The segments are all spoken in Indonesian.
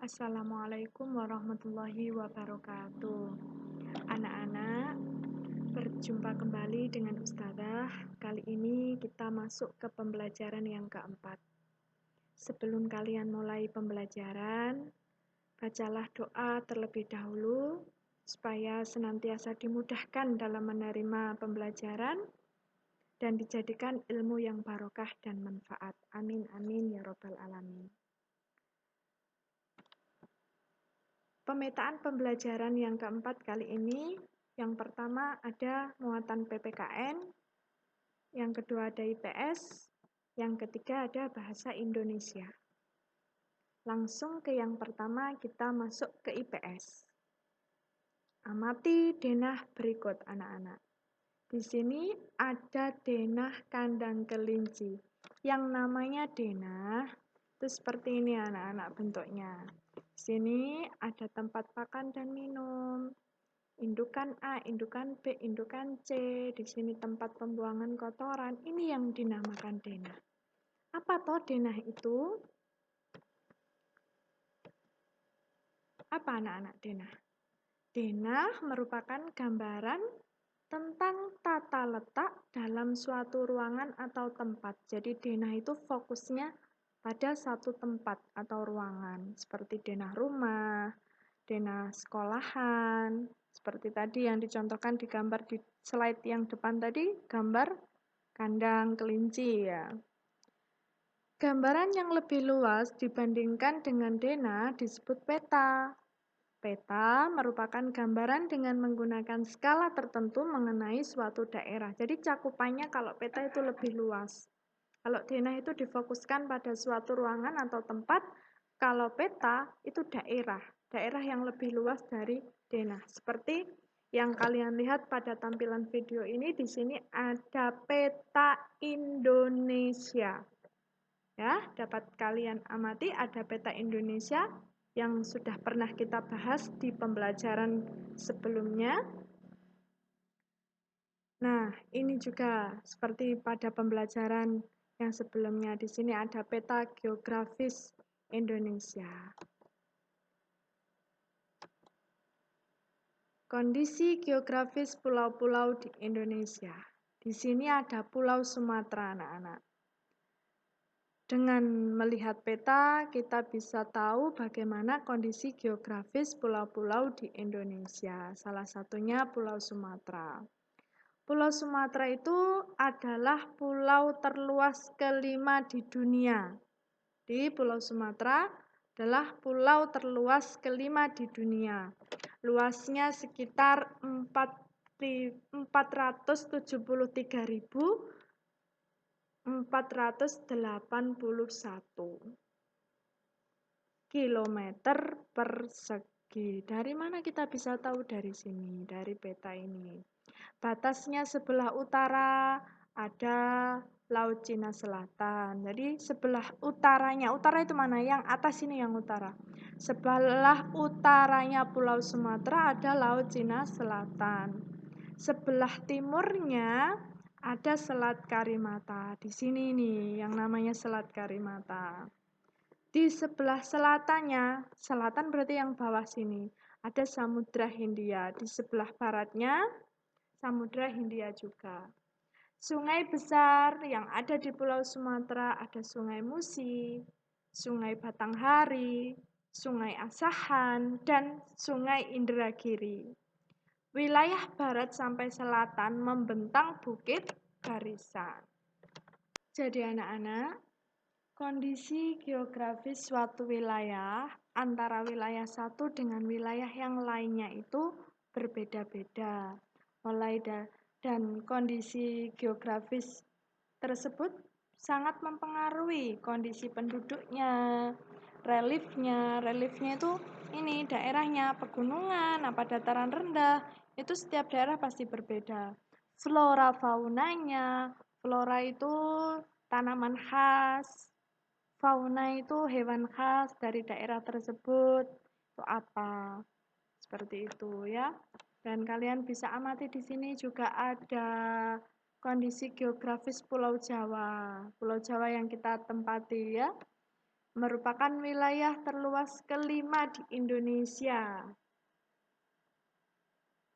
Assalamualaikum warahmatullahi wabarakatuh. Anak-anak, berjumpa kembali dengan Ustazah. Kali ini kita masuk ke pembelajaran yang keempat. Sebelum kalian mulai pembelajaran, bacalah doa terlebih dahulu supaya senantiasa dimudahkan dalam menerima pembelajaran dan dijadikan ilmu yang barokah dan manfaat. Amin amin ya robbal alamin. Pemetaan pembelajaran yang keempat kali ini, yang pertama ada muatan PPKN, yang kedua ada IPS, yang ketiga ada bahasa Indonesia. Langsung ke yang pertama, kita masuk ke IPS. Amati denah berikut anak-anak. Di sini ada denah kandang kelinci. Yang namanya denah itu seperti ini anak-anak bentuknya. Di sini ada tempat pakan dan minum. Indukan A, indukan B, indukan C. Di sini tempat pembuangan kotoran. Ini yang dinamakan denah. Apa toh denah itu? Apa anak-anak denah? Denah merupakan gambaran tentang tata letak dalam suatu ruangan atau tempat. Jadi denah itu fokusnya pada satu tempat atau ruangan. Seperti denah rumah, denah sekolahan. Seperti tadi yang dicontohkan di gambar di slide yang depan tadi, gambar kandang kelinci ya. Gambaran yang lebih luas dibandingkan dengan denah disebut peta. Peta merupakan gambaran dengan menggunakan skala tertentu mengenai suatu daerah. Jadi cakupannya kalau peta itu lebih luas. Kalau denah itu difokuskan pada suatu ruangan atau tempat, kalau peta itu daerah. Daerah yang lebih luas dari denah. Seperti yang kalian lihat pada tampilan video ini, di sini ada peta Indonesia. Ya, dapat kalian amati ada peta Indonesia yang sudah pernah kita bahas di pembelajaran sebelumnya. Nah, ini juga seperti pada pembelajaran yang sebelumnya. Di sini ada peta geografis Indonesia. Kondisi geografis pulau-pulau di Indonesia. Di sini ada Pulau Sumatera, anak-anak. Dengan melihat peta, kita bisa tahu bagaimana kondisi geografis pulau-pulau di Indonesia. Salah satunya Pulau Sumatera. Pulau Sumatera itu adalah pulau terluas kelima di dunia. Di Pulau Sumatera adalah pulau terluas kelima di dunia. Luasnya sekitar 483.481 kilometer persegi. Dari mana kita bisa tahu? Dari sini, dari peta ini. Batasnya sebelah utara ada Laut Cina Selatan. Jadi sebelah utaranya, utara itu mana? Yang atas ini yang utara. Sebelah utaranya Pulau Sumatera ada Laut Cina Selatan. Sebelah timurnya ada Selat Karimata. Di sini nih yang namanya Selat Karimata. Di sebelah selatannya, selatan berarti yang bawah sini, ada Samudra Hindia. Di sebelah baratnya Samudra Hindia juga. Sungai besar yang ada di Pulau Sumatera ada Sungai Musi, Sungai Batanghari, Sungai Asahan, dan Sungai Indragiri. Wilayah barat sampai selatan membentang Bukit Barisan. Jadi anak-anak, kondisi geografis suatu wilayah antara wilayah satu dengan wilayah yang lainnya itu berbeda-beda. Dan kondisi geografis tersebut sangat mempengaruhi kondisi penduduknya, reliefnya. Reliefnya itu ini daerahnya pegunungan, apa dataran rendah, itu setiap daerah pasti berbeda. Flora faunanya, flora itu tanaman khas, fauna itu hewan khas dari daerah tersebut. Itu apa? Seperti itu ya. Dan kalian bisa amati di sini juga ada kondisi geografis Pulau Jawa. Pulau Jawa yang kita tempati ya. merupakan wilayah terluas kelima di Indonesia.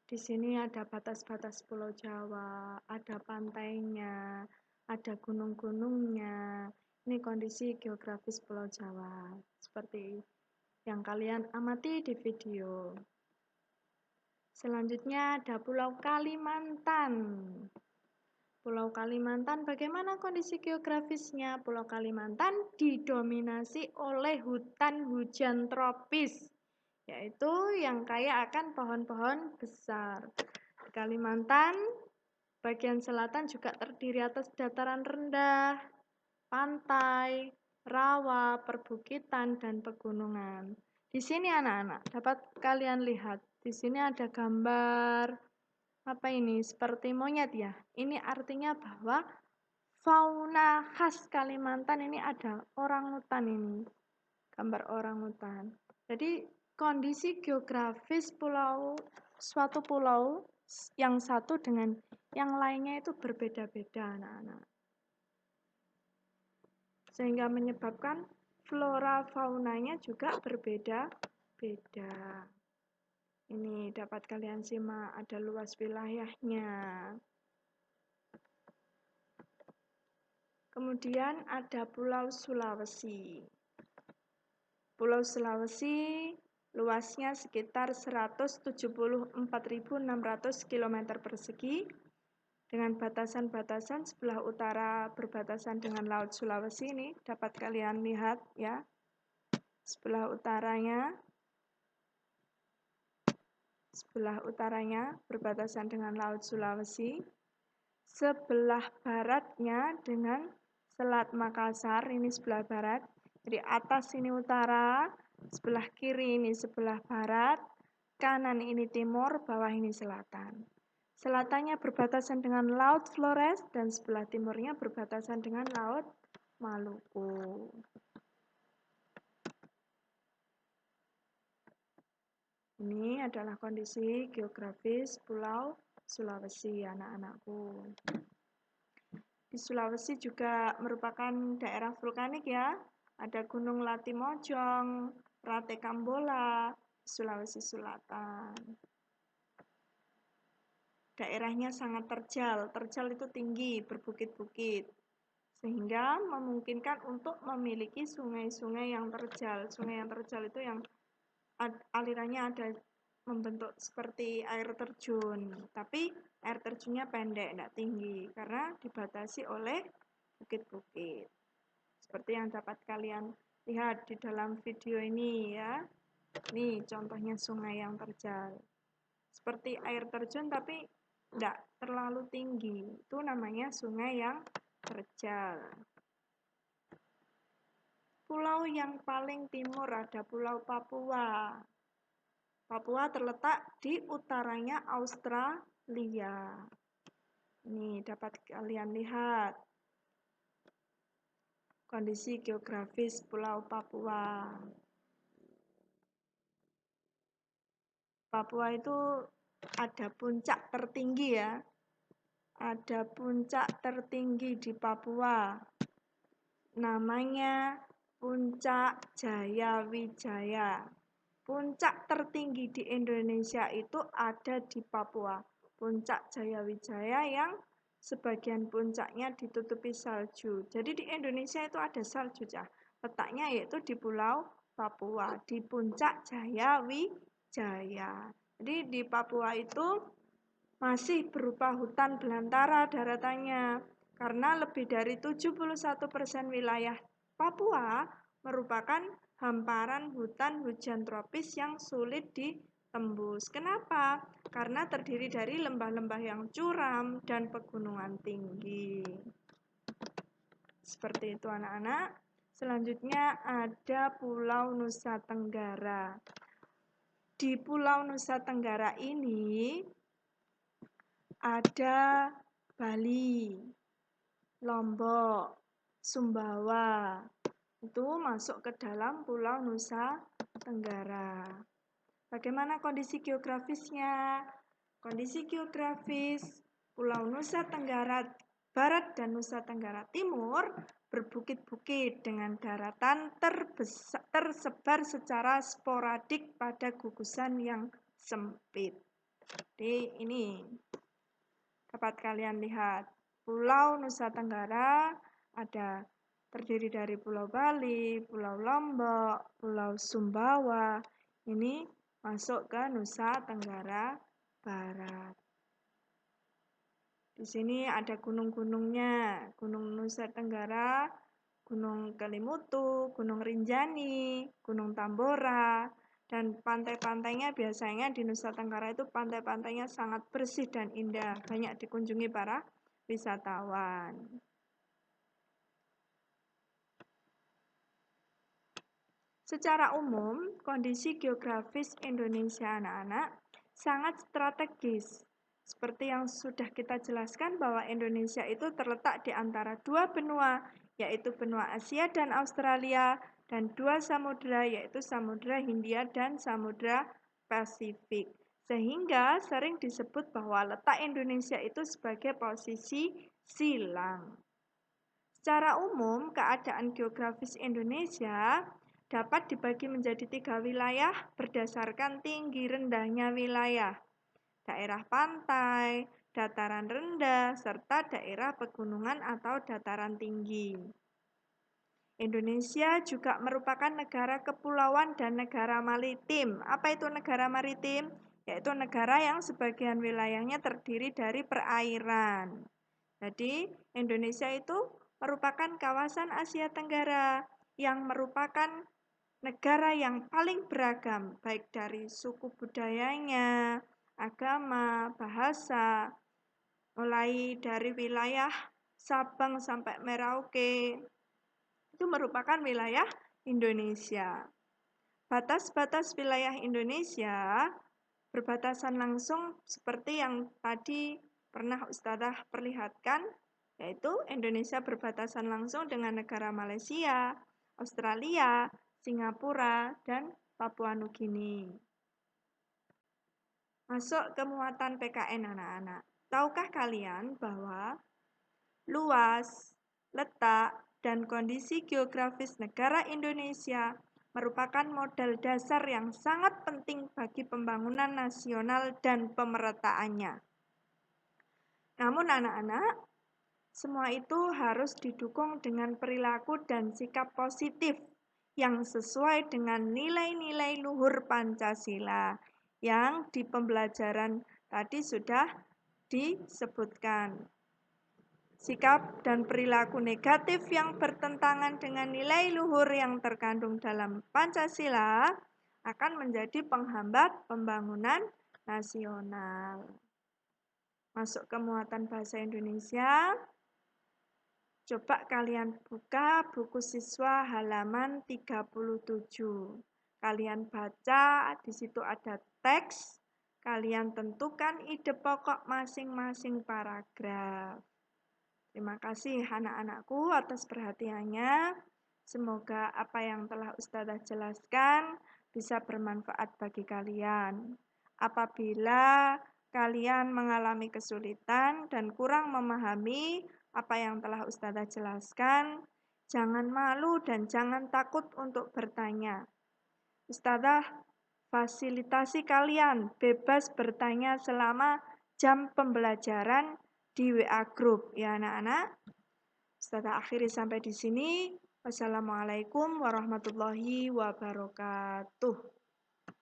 Di sini ada batas-batas Pulau Jawa, ada pantainya, ada gunung-gunungnya. Ini kondisi geografis Pulau Jawa, seperti yang kalian amati di video. Selanjutnya ada Pulau Kalimantan. Pulau Kalimantan, bagaimana kondisi geografisnya? Pulau Kalimantan didominasi oleh hutan hujan tropis, yaitu yang kaya akan pohon-pohon besar. Kalimantan bagian selatan juga terdiri atas dataran rendah, pantai, rawa, perbukitan, dan pegunungan. Di sini anak-anak dapat kalian lihat, di sini ada gambar apa ini? Seperti monyet ya. Ini artinya bahwa fauna khas Kalimantan ini ada orangutan ini. Gambar orangutan. Jadi kondisi geografis suatu pulau yang satu dengan yang lainnya itu berbeda-beda anak-anak. Sehingga menyebabkan flora faunanya juga berbeda-beda. Ini dapat kalian simak, ada luas wilayahnya. Kemudian ada Pulau Sulawesi. Pulau Sulawesi luasnya sekitar 174.600 km persegi dengan batasan-batasan sebelah utara berbatasan dengan Laut Sulawesi. Ini dapat kalian lihat ya. Sebelah utaranya berbatasan dengan Laut Sulawesi. Sebelah baratnya dengan Selat Makassar, ini sebelah barat. Jadi atas ini utara, sebelah kiri ini sebelah barat, kanan ini timur, bawah ini selatan. Selatannya berbatasan dengan Laut Flores dan sebelah timurnya berbatasan dengan Laut Maluku. Ini adalah kondisi geografis Pulau Sulawesi, anak-anakku. Di Sulawesi juga merupakan daerah vulkanik ya. Ada Gunung Latimojong, Rate Kambola, Sulawesi Selatan. Daerahnya sangat terjal. Terjal itu tinggi, berbukit-bukit. Sehingga memungkinkan untuk memiliki sungai-sungai yang terjal. Sungai yang terjal itu yang alirannya ada membentuk seperti air terjun, tapi air terjunnya pendek, tidak tinggi, karena dibatasi oleh bukit-bukit. Seperti yang dapat kalian lihat di dalam video ini ya. Ini contohnya sungai yang terjal. Seperti air terjun tapi tidak terlalu tinggi. Itu namanya sungai yang terjal. Pulau yang paling timur ada Pulau Papua. Papua terletak di utaranya Australia. Ini dapat kalian lihat kondisi geografis Pulau Papua. Papua itu ada puncak tertinggi ya. Ada puncak tertinggi di Papua. Namanya Puncak Jayawijaya. Puncak tertinggi di Indonesia itu ada di Papua. Puncak Jayawijaya yang sebagian puncaknya ditutupi salju. Jadi di Indonesia itu ada salju ya. Letaknya yaitu di Pulau Papua, di Puncak Jayawijaya. Jadi di Papua itu masih berupa hutan belantara daratannya. Karena lebih dari 71% wilayah Papua merupakan hamparan hutan hujan tropis yang sulit ditembus. Kenapa? Karena terdiri dari lembah-lembah yang curam dan pegunungan tinggi. Seperti itu anak-anak. Selanjutnya ada Pulau Nusa Tenggara. Di Pulau Nusa Tenggara ini ada Bali, Lombok, Sumbawa. Itu masuk ke dalam Pulau Nusa Tenggara. Bagaimana kondisi geografisnya? Kondisi geografis Pulau Nusa Tenggara Barat dan Nusa Tenggara Timur berbukit-bukit dengan daratan tersebar secara sporadik pada gugusan yang sempit. Jadi ini dapat kalian lihat, Pulau Nusa Tenggara ada terdiri dari Pulau Bali, Pulau Lombok, Pulau Sumbawa. Ini masuk ke Nusa Tenggara Barat. Di sini ada gunung-gunungnya, Gunung Nusa Tenggara, Gunung Kelimutu, Gunung Rinjani, Gunung Tambora, dan pantai-pantainya biasanya di Nusa Tenggara itu pantai-pantainya sangat bersih dan indah, banyak dikunjungi para wisatawan. Secara umum, kondisi geografis Indonesia anak-anak sangat strategis. Seperti yang sudah kita jelaskan bahwa Indonesia itu terletak di antara dua benua, yaitu benua Asia dan Australia, dan dua samudera, yaitu Samudra Hindia dan Samudra Pasifik. Sehingga sering disebut bahwa letak Indonesia itu sebagai posisi silang. Secara umum, keadaan geografis Indonesia dapat dibagi menjadi 3 wilayah berdasarkan tinggi rendahnya wilayah. Daerah pantai, dataran rendah, serta daerah pegunungan atau dataran tinggi. Indonesia juga merupakan negara kepulauan dan negara maritim. Apa itu negara maritim? Yaitu negara yang sebagian wilayahnya terdiri dari perairan. Jadi, Indonesia itu merupakan kawasan Asia Tenggara yang merupakan negara yang paling beragam, baik dari suku budayanya, agama, bahasa, mulai dari wilayah Sabang sampai Merauke, itu merupakan wilayah Indonesia. Batas-batas wilayah Indonesia berbatasan langsung seperti yang tadi pernah Ustadzah perlihatkan, yaitu Indonesia berbatasan langsung dengan negara Malaysia, Australia, Singapura, dan Papua Nugini. Masuk ke muatan PKN anak-anak. Tahukah kalian bahwa luas, letak, dan kondisi geografis negara Indonesia merupakan modal dasar yang sangat penting bagi pembangunan nasional dan pemerataannya. Namun anak-anak, semua itu harus didukung dengan perilaku dan sikap positif yang sesuai dengan nilai-nilai luhur Pancasila yang di pembelajaran tadi sudah disebutkan. Sikap dan perilaku negatif yang bertentangan dengan nilai luhur yang terkandung dalam Pancasila akan menjadi penghambat pembangunan nasional. Masuk ke muatan bahasa Indonesia. Coba kalian buka buku siswa halaman 37. Kalian baca, di situ ada teks. Kalian tentukan ide pokok masing-masing paragraf. Terima kasih anak-anakku atas perhatiannya. Semoga apa yang telah Ustadzah jelaskan bisa bermanfaat bagi kalian. Apabila kalian mengalami kesulitan dan kurang memahami apa yang telah Ustadzah jelaskan, jangan malu dan jangan takut untuk bertanya. Ustadzah fasilitasi kalian bebas bertanya selama jam pembelajaran di WA Group ya anak-anak. Ustadzah akhiri sampai di sini. Wassalamualaikum warahmatullahi wabarakatuh.